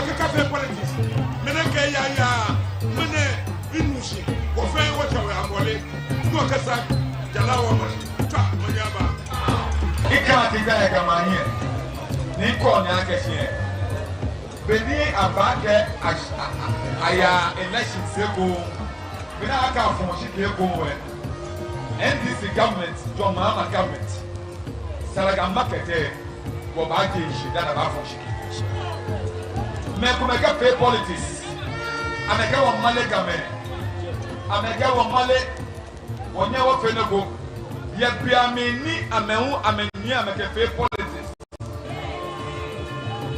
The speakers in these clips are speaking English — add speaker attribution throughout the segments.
Speaker 1: cafe politics. Meneke ya mene inushi. Ofen what you are mole. No kasa jalawa mo. Ta monyaba.
Speaker 2: Ika ti ga ga ma here. Ni ko ni akesi e. Beni abake aya election seko. Bena aka fon shi ke ko we. NDC government, John Mahama government. Salaga market Bobaji Shidana Bafoshi. Mekumeka pay politics. Ameka wa male game. Ameka wa male wonya wa fenego. Ye bia meni amehu ameni ameka pay politics.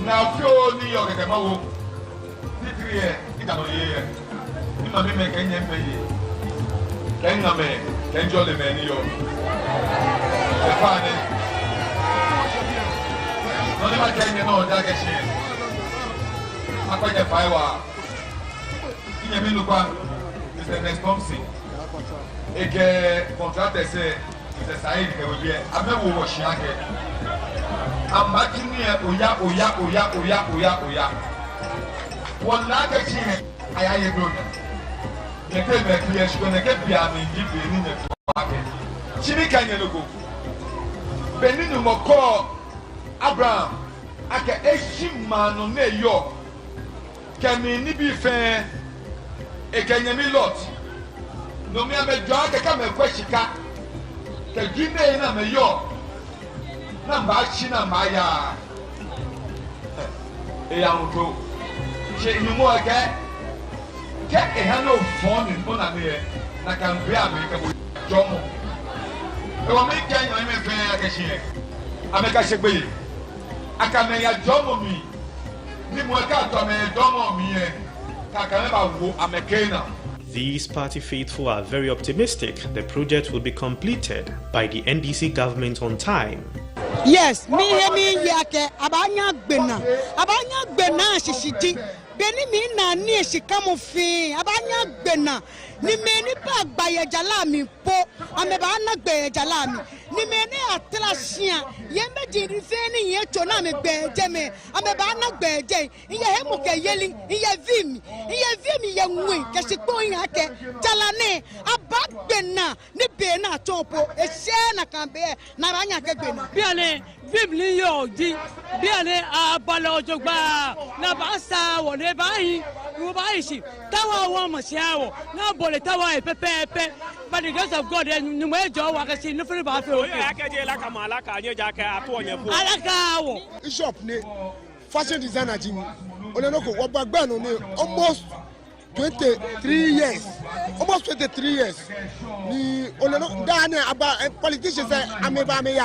Speaker 2: Na fio ni yo keke mawo. Titrie idano ye. Ni mami me kenye meye. Kenga me, kenjo le meni yo. Efane. No ma kenye no da ke shi. Akwaje faiwa. Inye mi lukwa is the next company. Eke contractor say is a side ke we ame wo shi ake. Amakini oya. Wona ke shi ayaye do. Neke me clear shi neke bia me give be ni ne ake. Chimi kanye loko. Beninu moko Abraham aka eshimano ne yo kemi ni bi fe ekenyemi lot no me amejo aka ka me kwashika ke gine na me yo na ba chi na ma ya e ya nko che ni mo aka ke e ha no phone ni mo na me na kan be America bo jomo e wa me kenya me fe aka chi America shegbe Akameya jomo mi ni mweka to me jomo mi kakameba wo amekena.
Speaker 3: These party faithful are very optimistic the project will be completed by the NDC government on time.
Speaker 4: Yes, me yake abanya gbena shishiti beni mi na ni shikamofi abanya gbena ni me ni pa gbaye jalami po ameba na gbaye jalami ni me ni atrasia ye meji rife ni ye chona me gbeje me ameba na gbeje iye hemu ke yeli iye vimi ye nwe ke sikpo yake jalane abagbena ni be na topo ehye na kambe na ranya ke gbena
Speaker 5: biale bibli yo di biale abalo ojogba na ba sa wole bayi wo bayi shi tawa wo mo siawo na bole tawa e pepe by the grace of God ni mo ejo wa kasi no free ba fe o ya keje la kama alaka anye ja ka ato onye fu alaka wo
Speaker 6: shop ni fashion designer jimi ole no ko wo gbagba no ni almost 23 years ni ole no da na aba politicians say ameba me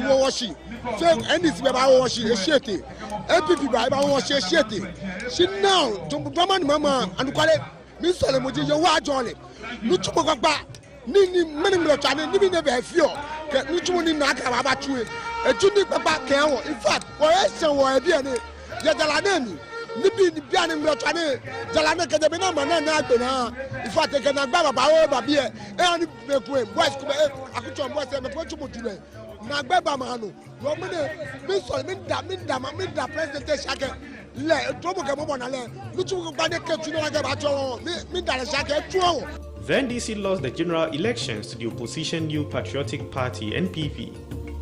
Speaker 6: wo washi so NDC be ba wo washi eshete APP ba wo washi eshete she now jombo mama anukale mi sole moji yo wa jole nutumo gbagba ni many mro chane ni bi ne be fio ke nutumo ni na aka ba tuwe eju ni gbagba ke won in fact ko esen wo e bi ene je jala na ni bi ani mro chane jala na ke de bi na ma na agbe na in fact ke na gba baba o ba bi e ani be ku e boys ku be akucho boys e me ko tumo dule na gba ba ma no wo me ne mi so mi da presentation ake le tobo ke mo bona le nutumo gba ne ke tu no ga ba jo mi da le shake tu o.
Speaker 3: The NDC lost the general elections to the opposition New Patriotic Party (NPP).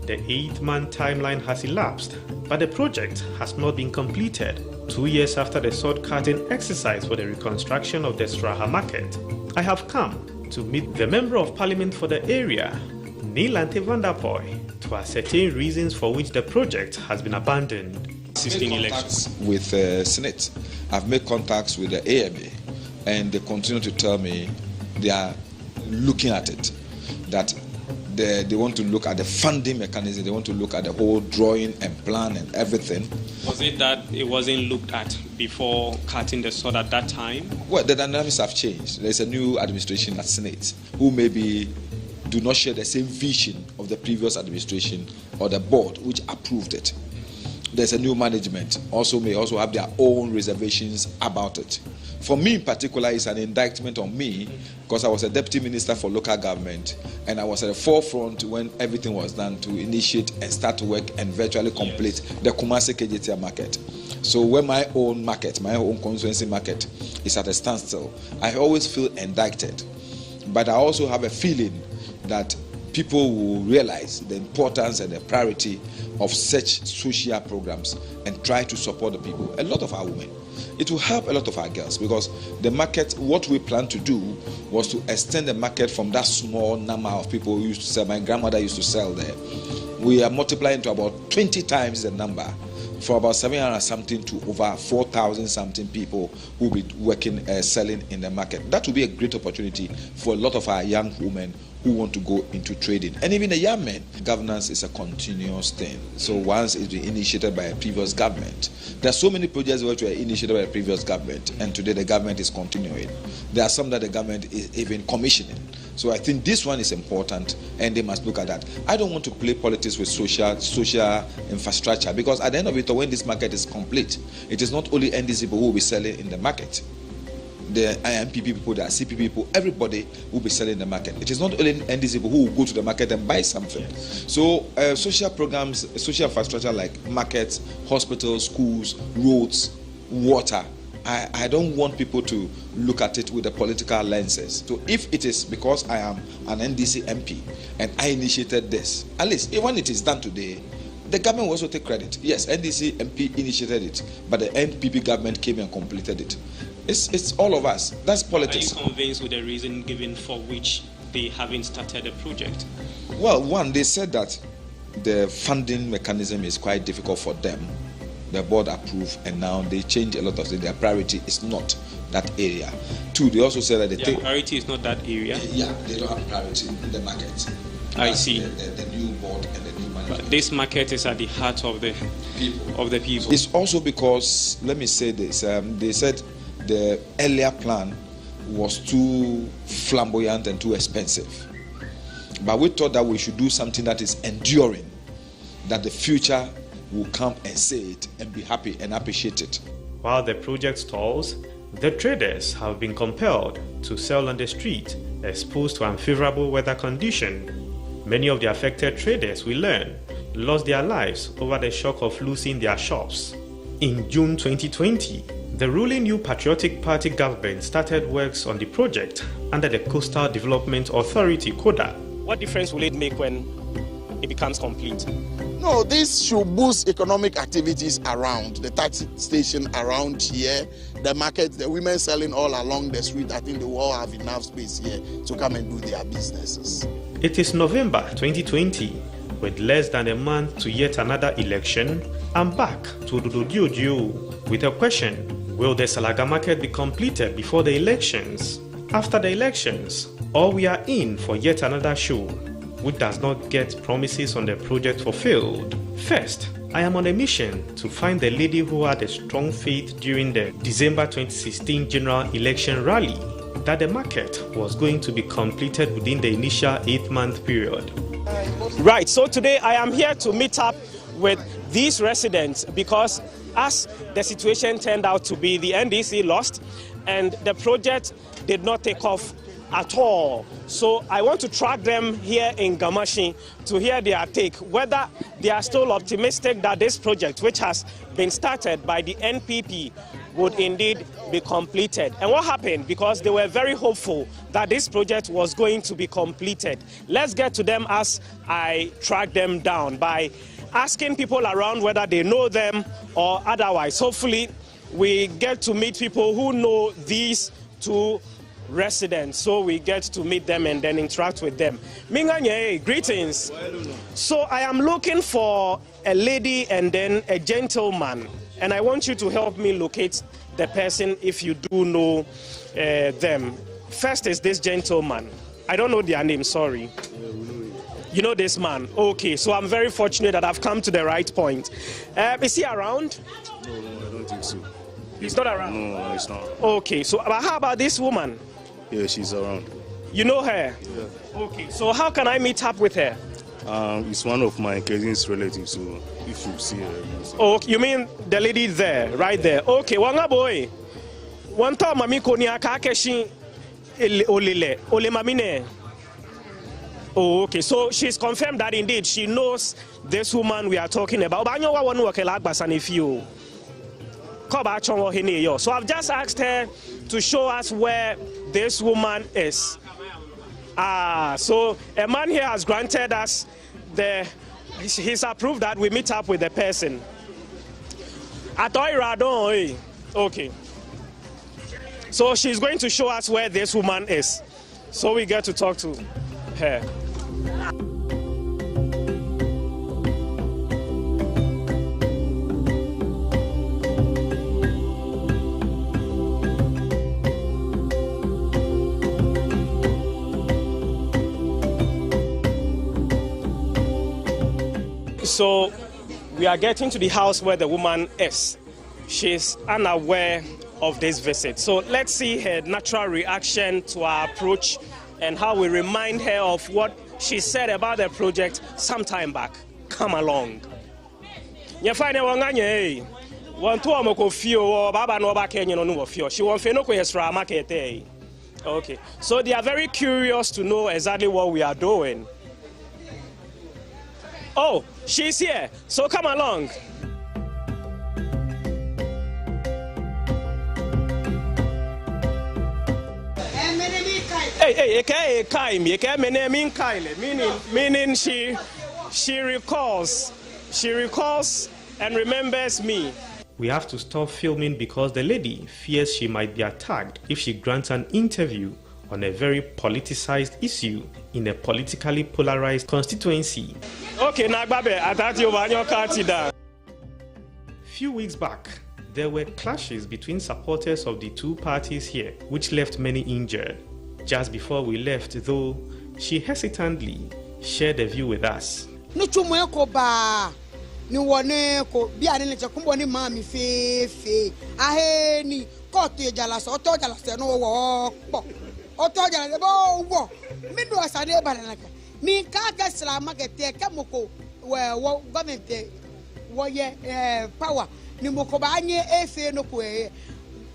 Speaker 3: The 8-month timeline has elapsed, but the project has not been completed. 2 years after the sword-cutting exercise for the reconstruction of the Straha market, I have come to meet the Member of Parliament for the area, Nilante Vanderpoy, to ascertain reasons for which the project has been abandoned.
Speaker 7: 16 elections with the Senate. I've made contacts with the AMA, and they continue to tell me they are looking at it, that they want to look at the funding mechanism, they want to look at the whole drawing and plan and everything.
Speaker 8: Was it that it wasn't looked at before cutting the sword at that time?
Speaker 7: Well, the dynamics have changed. There's a new administration at Senate who maybe do not share the same vision of the previous administration or the board which approved it. There's a new management also may also have their own reservations about it. For me in particular, it's an indictment on me because I was a deputy minister for local government and I was at the forefront when everything was done to initiate and start to work and virtually complete the Kumasi KJTR market. So when my own market, my own constituency market is at a standstill, I always feel indicted. But I also have a feeling that people will realize the importance and the priority of such social programs and try to support the people. A lot of our women. It will help a lot of our girls, because the market, what we plan to do was to extend the market from that small number of people who used to sell. My grandmother used to sell there. We are multiplying to about 20 times the number, from about 700 something to over 4,000 something people who will be working, selling in the market. That will be a great opportunity for a lot of our young women who want to go into trading, and even the young men. Governance is a continuous thing. So once it's been initiated by a previous government, there are so many projects which were initiated by a previous government, and today the government is continuing. There are some that the government is even commissioning. So I think this one is important, and they must look at that. I don't want to play politics with social infrastructure, because at the end of it, when this market is complete, it is not only NDC people who will be selling in the market. The IMPP people, the CP people, everybody will be selling in the market. It is not only NDC people who will go to the market and buy something. Yes. So social programs, social infrastructure like markets, hospitals, schools, roads, water, I don't want people to look at it with the political lenses. So if it is because I am an NDC MP and I initiated this, at least when it is done today, the government will also take credit. Yes, NDC MP initiated it, but the NPP government came and completed it. It's all of us. That's politics.
Speaker 8: Are you convinced with the reason given for which they haven't started the project?
Speaker 7: Well, one, they said that the funding mechanism is quite difficult for them. The board approved, and now they change a lot of things. Their priority is not that area. Two, they also said that
Speaker 8: their priority is not that area.
Speaker 7: Yeah, they don't have priority in the market.
Speaker 8: I see.
Speaker 7: The new board and the new management.
Speaker 8: But this market is at the heart of the people.
Speaker 7: It's also because, let me say this, they said the earlier plan was too flamboyant and too expensive. But we thought that we should do something that is enduring, that the future will come and see it and be happy and appreciate it.
Speaker 3: While the project stalls, the traders have been compelled to sell on the street, exposed to unfavorable weather conditions. Many of the affected traders, we learn, lost their lives over the shock of losing their shops. In June 2020, the ruling New Patriotic Party government started works on the project under the Coastal Development Authority, CODA.
Speaker 9: What difference will it make when it becomes complete?
Speaker 10: No, this should boost economic activities around the taxi station around here, the market, the women selling all along the street. I think they will all have enough space here to come and do their businesses.
Speaker 3: It is November 2020. With less than a month to yet another election, I'm back to Dododiodio with a question. Will the Salaga market be completed before the elections, after the elections, or we are in for yet another show which does not get promises on the project fulfilled? First, I am on a mission to find the lady who had a strong faith during the December 2016 general election rally that the market was going to be completed within the initial 8-month period.
Speaker 9: Right, so today I am here to meet up with these residents because as the situation turned out to be, the NDC lost and the project did not take off at all. So I want to track them here in Gamashi to hear their take, whether they are still optimistic that this project, which has been started by the NPP, would indeed be completed. And what happened? Because they were very hopeful that this project was going to be completed. Let's get to them as I track them down by asking people around whether they know them or otherwise. Hopefully, we get to meet people who know these two residents, so we get to meet them and then interact with them. Minganye, greetings. So I am looking for a lady and then a gentleman, and I want you to help me locate the person if you do know them. First is this gentleman. I don't know their name, sorry. You know this man? Okay, so I'm very fortunate that I've come to the right point. Is he around?
Speaker 11: No, I don't think so.
Speaker 9: He's not around?
Speaker 11: No, he's not.
Speaker 9: Okay, so how about this woman?
Speaker 11: Yeah, she's around.
Speaker 9: You know her?
Speaker 11: Yeah.
Speaker 9: Okay, so how can I meet up with her?
Speaker 11: It's one of my cousin's relatives, so if you see her.
Speaker 9: Oh, you mean the lady there, right there? Okay, wanga boy. One time mami konya kakeshi olile mamine. Oh, okay, so she's confirmed that indeed she knows this woman we are talking about. So I've just asked her to show us where this woman is. So a man here has granted us he's approved that we meet up with the person. Okay. So she's going to show us where this woman is. So we get to talk to her. So we are getting to the house where the woman is. She's unaware of this visit. So let's see her natural reaction to our approach and how we remind her of what she said about the project some time back. Come along. She okay, so they are very curious to know exactly what we are doing. Oh, she's here, so come along. Meaning she recalls and remembers me.
Speaker 3: We have to stop filming because the lady fears she might be attacked if she grants an interview on a very politicized issue in a politically polarized constituency.
Speaker 9: Okay, Nagbabe, I thought you were your card.
Speaker 3: Few weeks back, there were clashes between supporters of the two parties here, which left many injured. Just before we left, though, she hesitantly shared a view with us.
Speaker 4: Power ni mokobanye efe no kwe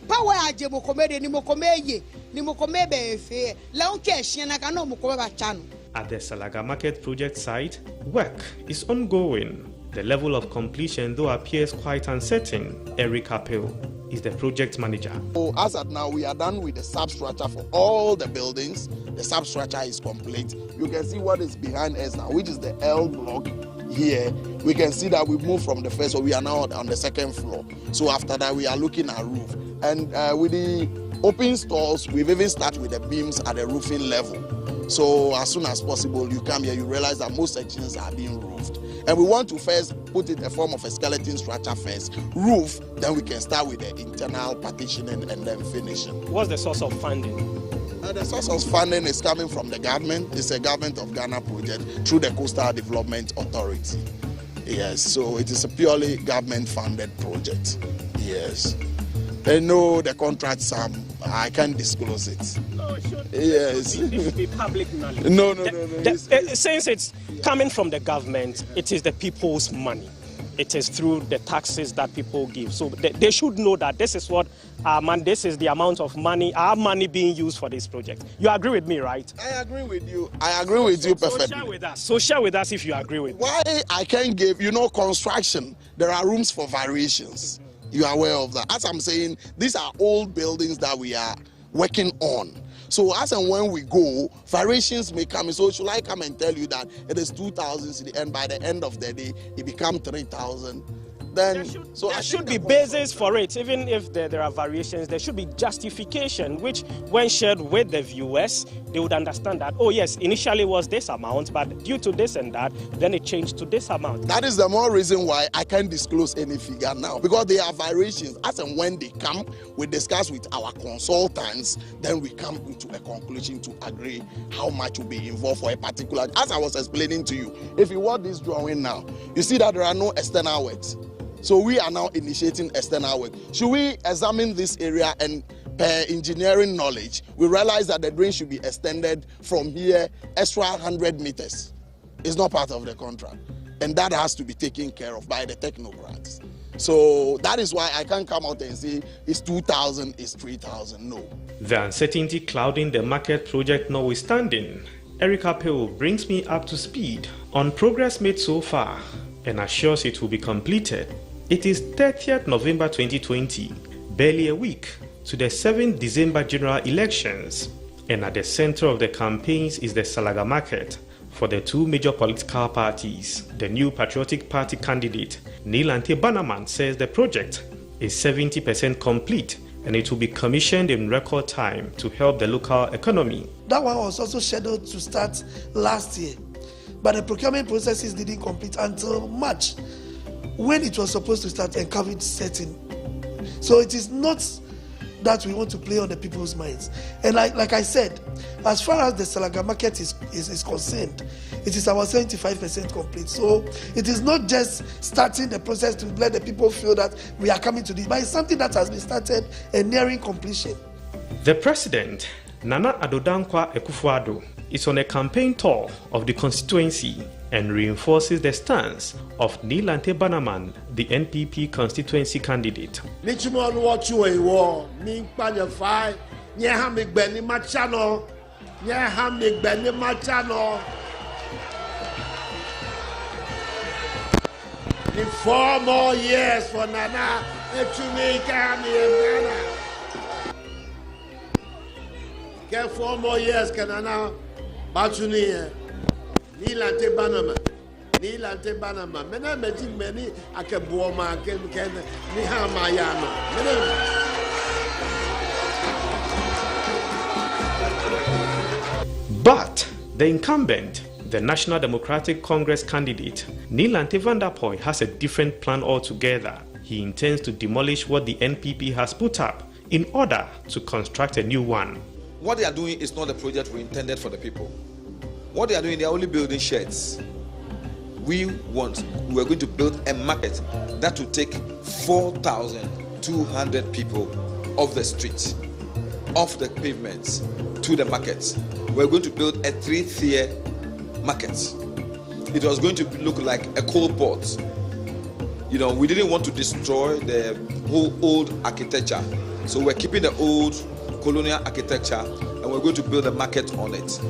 Speaker 4: power aje mokomede ni mokomeye ni mokomebe efe la unke hia ka no mokoba chano.
Speaker 3: At the Salaga Market project site, work is ongoing. The level of completion, though, appears quite uncertain. Eric Capel is the project manager.
Speaker 10: So as at now, we are done with the substructure for all the buildings. The substructure is complete. You can see what is behind us now, which is the L block here. We can see that we moved from the first, so we are now on the second floor. So after that, we are looking at roof. And with the open stalls, we've even started with the beams at the roofing level. So as soon as possible, you come here, you realize that most sections are being roofed. And we want to first put it in the form of a skeleton structure first, roof, then we can start with the internal partitioning and then finishing.
Speaker 9: What's the source of funding?
Speaker 10: The source of funding is coming from the government. It's a Government of Ghana project through the Coastal Development Authority. Yes, so it is a purely government-funded project. Yes. They know the contracts, I can't disclose it.
Speaker 9: No, it should.
Speaker 10: Yes.
Speaker 9: It should be public knowledge.
Speaker 10: No.
Speaker 9: Since it's coming from the government, it is the people's money. It is through the taxes that people give. So they should know that this is what this is the amount of money, our money being used for this project. You agree with me, right?
Speaker 10: I agree with you. I agree with you perfectly.
Speaker 9: So share with us. So share with us if you agree with me.
Speaker 10: Why I can't give, construction, there are rooms for variations. You are aware of that. As I'm saying, these are old buildings that we are working on. So as and when we go, variations may come. So should I come and tell you that it is 2,000 cedi and by the end of the day, it becomes 3,000? Then
Speaker 9: there should be basis for it. Even if there are variations, there should be justification, which when shared with the viewers, they would understand that, oh yes, initially was this amount, but due to this and that, then it changed to this amount.
Speaker 10: That is the more reason why I can't disclose any figure now, because there are variations. As and when they come, we discuss with our consultants, then we come into a conclusion to agree how much will be involved for a particular. As I was explaining to you, if you watch this drawing now, you see that there are no external works. So we are now initiating external work. Should we examine this area and per engineering knowledge, we realize that the drain should be extended from here extra 100 meters. It's not part of the contract. And that has to be taken care of by the technocrats. So that is why I can't come out and say it's 2,000, it's 3,000, no.
Speaker 3: The uncertainty clouding the market project notwithstanding, Eric Capel brings me up to speed on progress made so far and assures it will be completed It is 30th November 2020, barely a week to the 7th December general elections, and at the center of the campaigns is the Salaga market for the two major political parties. The New Patriotic Party candidate, Nilante Banaman, says the project is 70% complete and it will be commissioned in record time to help the local economy.
Speaker 12: That one was also scheduled to start last year, but the procurement processes didn't complete until March, when it was supposed to start and COVID set in. So it is not that we want to play on the people's minds. And like I said, as far as the Salaga market is concerned, it is about 75% complete. So it is not just starting the process to let the people feel that we are coming to this, but it's something that has been started and nearing completion.
Speaker 3: The president, Nana Addo Dankwa Akufo-Addo, is on a campaign tour of the constituency and reinforces the stance of Nilante Banaman, the NPP constituency candidate.
Speaker 6: In 4 more years for Nana, get 4 more years, Kanana, Bachuni, Nilante Banama, Mena Magic Many, Akabuoma, Nihamayano.
Speaker 3: But the incumbent, the National Democratic Congress candidate, Nilante van der Poel, has a different plan altogether. He intends to demolish what the NPP has put up in order to construct a new one.
Speaker 7: What they are doing is not a project we intended for the people. What they are doing, they are only building sheds. We are going to build a market that will take 4,200 people off the streets, off the pavements, to the markets. We're going to build a 3-tier market. It was going to look like a coal port. You know, we didn't want to destroy the whole old architecture. So we're keeping the old colonial architecture and we're going to build a market on it.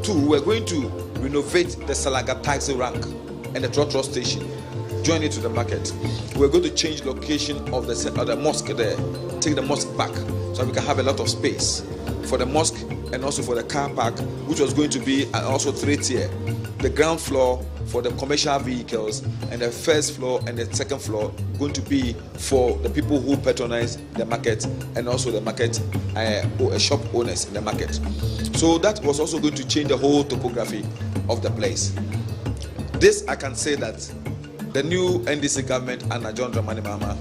Speaker 7: 2, we're going to renovate the Salaga taxi rank and the Trotro station, join it to the market. We're going to change location of the mosque there, take the mosque back so we can have a lot of space for the mosque and also for the car park, which was going to be also 3-tier. The ground floor for the commercial vehicles and the first floor and the second floor going to be for the people who patronize the market and also the market shop owners in the market. So that was also going to change the whole topography of the place. This I can say that the new NDC government under John Dramani Mahama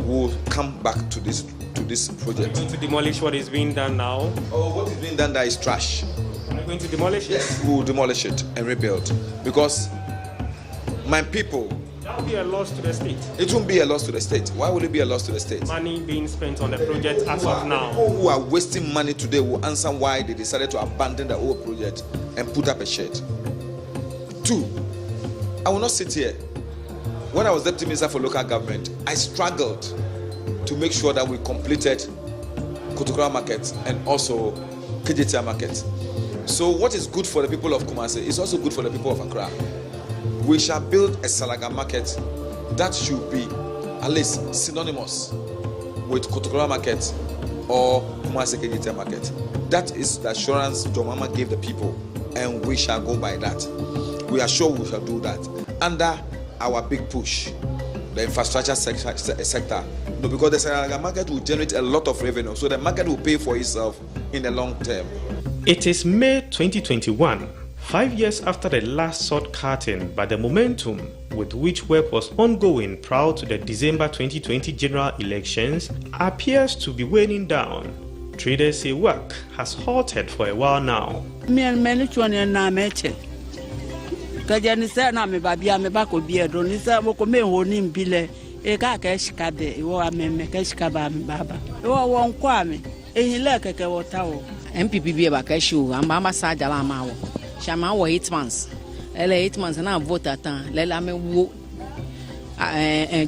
Speaker 7: will come back to this project.
Speaker 8: Are you going to demolish what is being done now?
Speaker 7: Oh, what is being done there is trash.
Speaker 8: Are you going to demolish it?
Speaker 7: Yes, we will demolish it and rebuild. Because my people...
Speaker 8: That will be a loss to the state.
Speaker 7: It won't be a loss to the state. Why would it be a loss to the state?
Speaker 8: Money being spent on the project as of now.
Speaker 7: People who are wasting money today will answer why they decided to abandon the whole project and put up a shed. 2, I will not sit here. When I was Deputy Minister for Local Government, I struggled to make sure that we completed Kotokora Market and also KJTA Market. So what is good for the people of Kumasi is also good for the people of Accra. We shall build a Salaga Market that should be at least synonymous with Kotokora Market or Kumasi KJTA Market. That is the assurance Jomama gave the people, and we shall go by that. We are sure we shall do that under our big push, the infrastructure sector. No, because the Salaga market will generate a lot of revenue, so the market will pay for itself in the long term.
Speaker 3: It is May 2021, 5 years after the last sought curtain, but the momentum with which work was ongoing prior to the December 2020 general elections appears to be waning down. Traders say work has halted for a while now.
Speaker 5: Kajanisa na me babia me bako bia do nisa boko me honi mbile e ka ka shikabe e wo ameme ka shikaba me baba e wo won kwa me e hile keke wota wo
Speaker 13: MPP bia ba ka show amba sa jala ma wo shama wo 8 months ele 8 months na vote atan le la me wo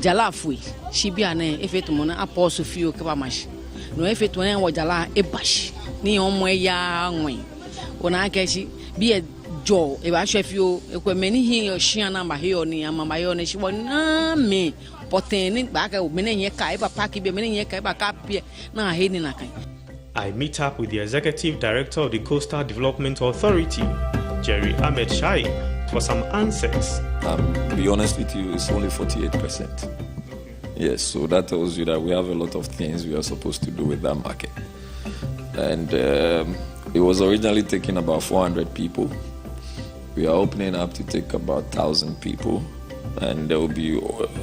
Speaker 13: jala fui shi bia na efetumo na apostle fio ke ba mash no efetumo na wo jala e bash ni omo ya nwen ona ka shi bia Joe, if I chef you, equipment here, she and I'm here, she won me poten ba ka mene nye kai ba paki be mene nye kai ba ka pie na he ni na kan.
Speaker 3: I meet up with the Executive Director of the Coastal Development Authority, Jerry Ahmed Shai, for some answers.
Speaker 14: To be honest with you, it's only 48%. Yes, so that tells you that we have a lot of things we are supposed to do with that market. And it was originally taking about 400 people. We are opening up to take about 1,000 people, and there will be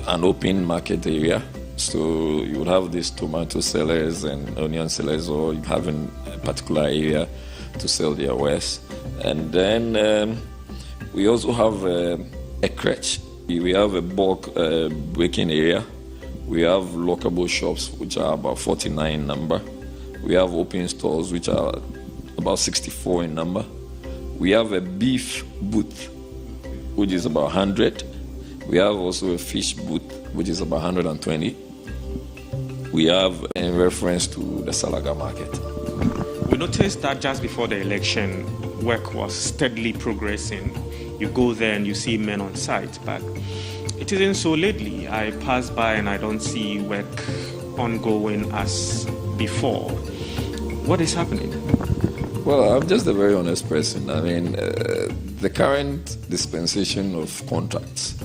Speaker 14: an open market area. So you would have these tomato sellers and onion sellers, or you have in a particular area to sell their wares. And then we also have a crèche. We have a bulk breaking area. We have lockable shops, which are about 49 in number. We have open stores, which are about 64 in number. We have a beef booth, which is about 100. We have also a fish booth, which is about 120. We have in reference to the Salaga market.
Speaker 8: We noticed that just before the election, work was steadily progressing. You go there and you see men on site, but it isn't so lately. I pass by and I don't see work ongoing as before. What is happening?
Speaker 14: Well, I'm just a very honest person. I mean, the current dispensation of contracts,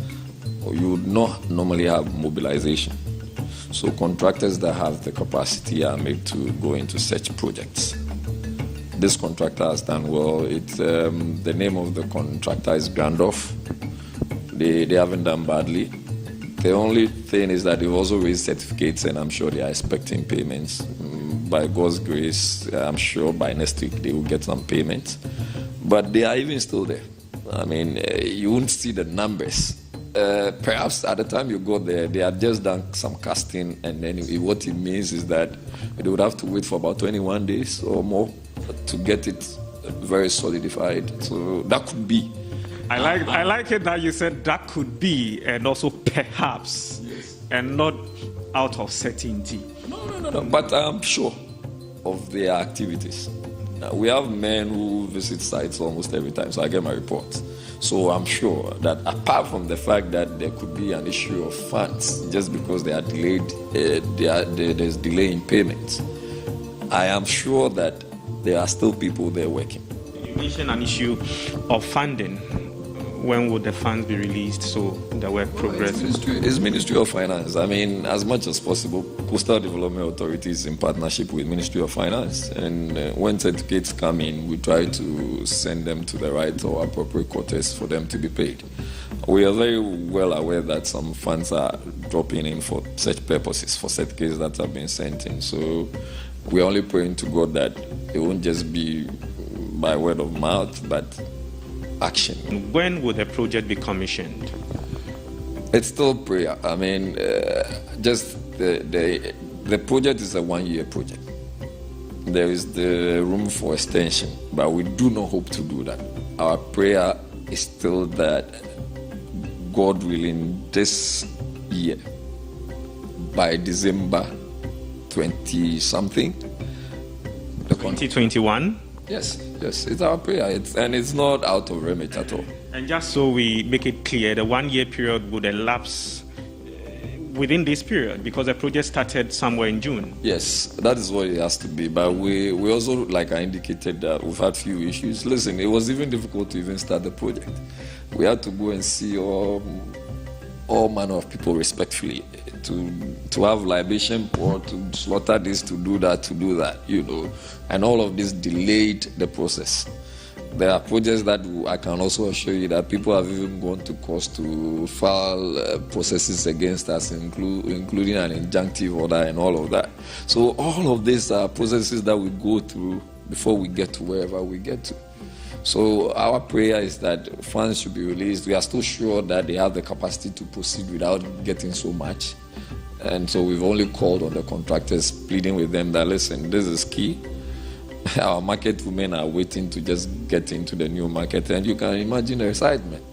Speaker 14: you would not normally have mobilization. So contractors that have the capacity are made to go into such projects. This contractor has done well. The name of the contractor is Gandalf. They haven't done badly. The only thing is that they've also raised certificates, and I'm sure they are expecting payments. By God's grace, I'm sure by next week they will get some payments. But they are even still there. I mean, you won't see the numbers. Perhaps at the time you go there, they had just done some casting, and then what it means is that they would have to wait for about 21 days or more to get it very solidified. So that could be.
Speaker 8: I like it that you said that could be, and also perhaps, yes, and not out of certainty.
Speaker 14: No. But I'm sure of their activities. We have men who visit sites almost every time, so I get my reports. So I'm sure that apart from the fact that there could be an issue of funds just because they are delayed, there's delay in payments, I am sure that there are still people there working.
Speaker 8: You mentioned an issue of funding. When would the funds be released so the work progresses?
Speaker 14: It's Ministry of Finance. I mean, as much as possible, Coastal Development Authority is in partnership with Ministry of Finance. And when certificates come in, we try to send them to the right or appropriate quarters for them to be paid. We are very well aware that some funds are dropping in for such purposes, for certificates that have been sent in. So we're only praying to God that it won't just be by word of mouth, but action.
Speaker 8: When will the project be commissioned?
Speaker 14: It's still prayer. I mean, just the project is a 1-year project. There is the room for extension, but we do not hope to do that. Our prayer is still that, God willing, this year, by December 20-something,
Speaker 8: 2021?
Speaker 14: Yes, it's our prayer, and it's not out of remit at all.
Speaker 8: And just so we make it clear, the 1-year period would elapse within this period because the project started somewhere in June.
Speaker 14: Yes, that is what it has to be. But we also, like I indicated, that we've had few issues. Listen, it was even difficult to even start the project. We had to go and see all manner of people respectfully, to have libation poured, to slaughter this, to do that, you know, and all of this delayed the process. There are projects that I can also assure you that people have even gone to court to file processes against us, including an injunctive order and all of that. So all of these are processes that we go through before we get to wherever we get to. So our prayer is that funds should be released. We are still sure that they have the capacity to proceed without getting so much. And so we've only called on the contractors, pleading with them that, listen, this is key. Our market women are waiting to just get into the new market, and you can imagine the excitement.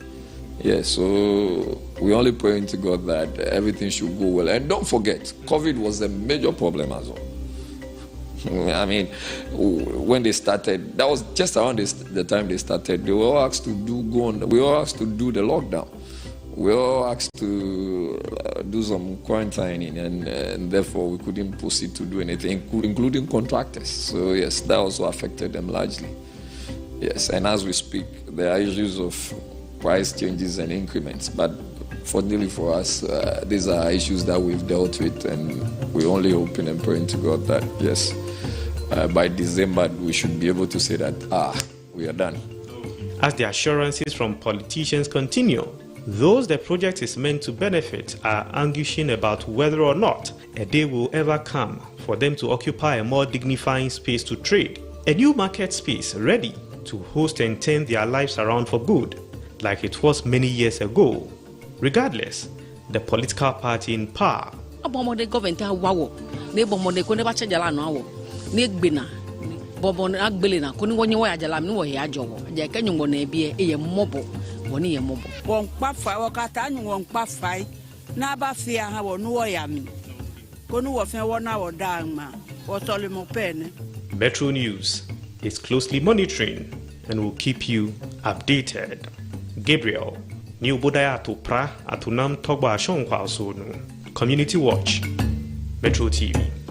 Speaker 14: Yeah, so we're only praying to God that everything should go well. And don't forget, COVID was a major problem as well. I mean, when they started, that was just around the time they started, they were all asked to do the lockdown. we all asked to do some quarantining, and therefore we couldn't proceed to do anything, including contractors. So yes, that also affected them largely. Yes, and as we speak, there are issues of price changes and increments, but fortunately for us, these are issues that we've dealt with, and we're only hoping and praying to God that, yes, by December, we should be able to say that, we are done.
Speaker 3: As the assurances from politicians continue, those the project is meant to benefit are anguishing about whether or not a day will ever come for them to occupy a more dignifying space to trade, a new market space ready to host and turn their lives around for good, like it was many years ago. Regardless, the political party in power Metro News is closely monitoring and will keep you updated. Gabriel, ni OBODAI atopra atunam TORGBOR-ASHONG Community Watch, Metro TV.